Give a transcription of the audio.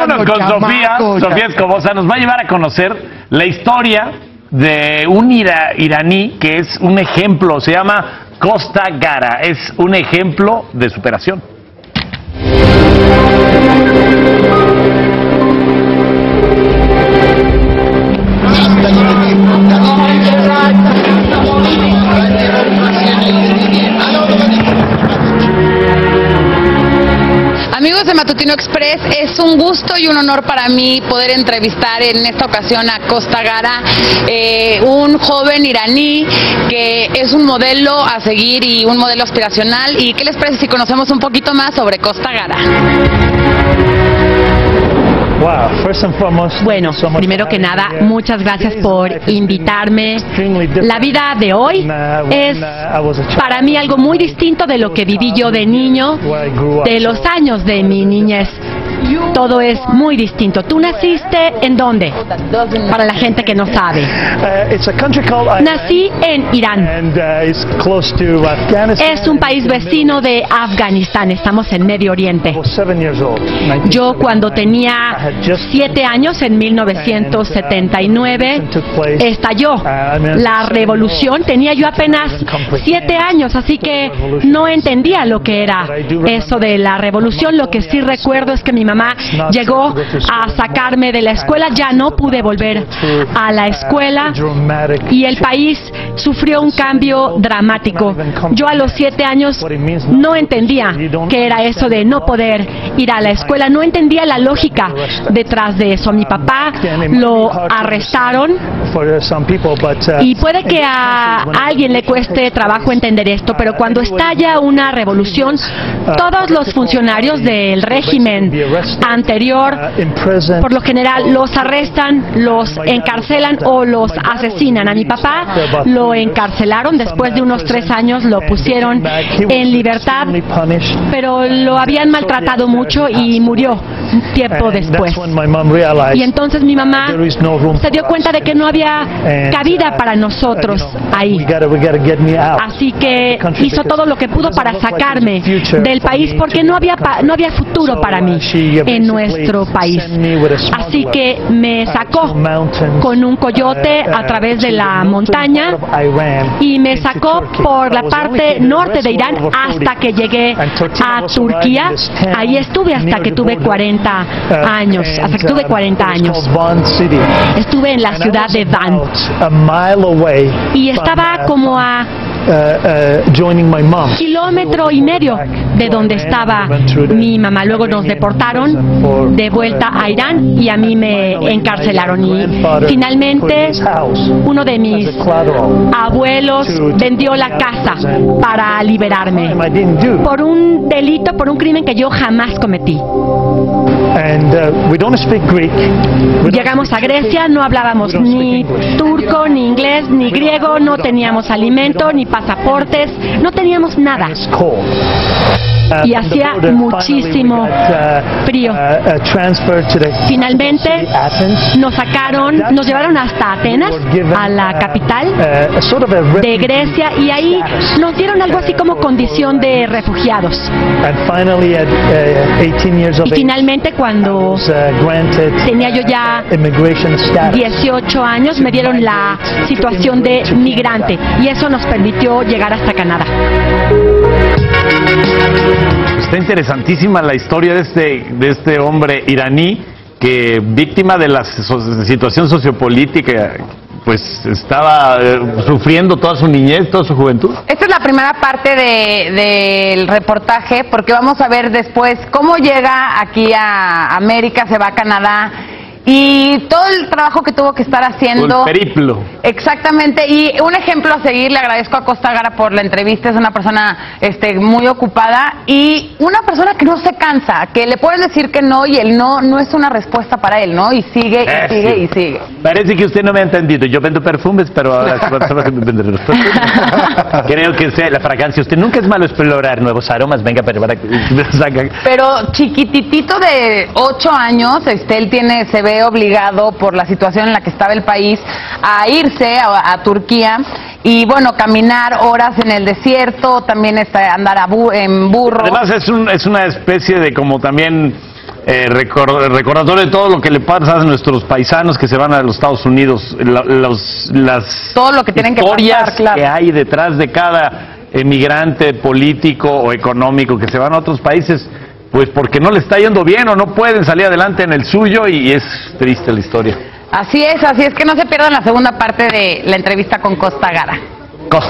vámonos con Sofía. Sofía Escobosa nos va a llevar a conocer la historia de un iraní que es un ejemplo, se llama Costa Gara, es un ejemplo de superación. Amigos de Matutino Express, es un gusto y un honor para mí poder entrevistar en esta ocasión a Costa Gara, un joven iraní que es un modelo a seguir y un modelo aspiracional. ¿Y qué les parece si conocemos un poquito más sobre Costa Gara? Bueno, primero que nada, muchas gracias por invitarme. La vida de hoy es para mí algo muy distinto de lo que viví yo de niño, de los años de mi niñez. Todo es muy distinto. ¿Tú naciste en dónde? Para la gente que no sabe. Nací en Irán. Es un país vecino de Afganistán. Estamos en Medio Oriente. Yo cuando tenía 7 años, en 1979, estalló la revolución. Tenía yo apenas 7 años, así que no entendía lo que era eso de la revolución. Lo que sí recuerdo es que mi mamá llegó a sacarme de la escuela, ya no pude volver a la escuela y el país sufrió un cambio dramático. Yo a los 7 años no entendía qué era eso de no poder ir a la escuela, no entendía la lógica detrás de eso. A mi papá lo arrestaron y puede que a alguien le cueste trabajo entender esto, pero cuando estalla una revolución, todos los funcionarios del régimen anterior, por lo general, los arrestan, los encarcelan o los asesinan. A mi papá lo encarcelaron, después de unos 3 años lo pusieron en libertad, pero lo habían maltratado mucho y murió tiempo después. Y entonces mi mamá se dio cuenta de que no había cabida para nosotros ahí. Así que hizo todo lo que pudo para sacarme del país porque no había futuro para mí en nuestro país. Así que me sacó con un coyote a través de la montaña y me sacó por la parte norte de Irán hasta que llegué a Turquía. Ahí estuve hasta que tuve 40 años. Hasta que tuve 40 años. Estuve en la ciudad de Van y estaba como a 1,5 kilómetros de donde estaba mi mamá. Luego nos deportaron de vuelta a Irán y a mí me encarcelaron y finalmente uno de mis abuelos vendió la casa para liberarme por un delito, por un crimen que yo jamás cometí. Llegamos a Grecia, no hablábamos ni turco, ni inglés, ni griego, no teníamos alimento, ni pasaportes, no teníamos nada. Y hacía muchísimo frío. Finalmente nos sacaron, nos llevaron hasta Atenas, a la capital de Grecia, y ahí nos dieron algo así como condición de refugiados. Y finalmente, cuando tenía yo ya 18 años, me dieron la situación de migrante y eso nos permitió llegar hasta Canadá. Está interesantísima la historia de este hombre iraní que, víctima de la situación sociopolítica, pues estaba sufriendo toda su niñez, toda su juventud. Esta es la primera parte del reportaje, porque vamos a ver después cómo llega aquí a América, se va a Canadá y todo el trabajo que tuvo que estar haciendo. El periplo. Exactamente, y un ejemplo a seguir. Le agradezco a Costa Gara por la entrevista. Es una persona muy ocupada y una persona que no se cansa, que le puedes decir que no y el no es una respuesta para él, ¿no? Y sigue y sigue y sigue. Parece que usted no me ha entendido. Yo vendo perfumes, pero ahora creo que sea la fragancia. Usted nunca es malo explorar nuevos aromas. Venga, pero chiquititito de 8 años, él se ve obligado por la situación en la que estaba el país a irse a Turquía y bueno, caminar horas en el desierto, también andar en burro. Además es una especie de como también recordatorio de todo lo que le pasa a nuestros paisanos que se van a los Estados Unidos, las todo lo que tienen historias que pasar, claro, que hay detrás de cada emigrante político o económico que se van a otros países, pues porque no le está yendo bien o no pueden salir adelante en el suyo, y es triste la historia. Así es que no se pierdan la segunda parte de la entrevista con Costa Gara. Costa.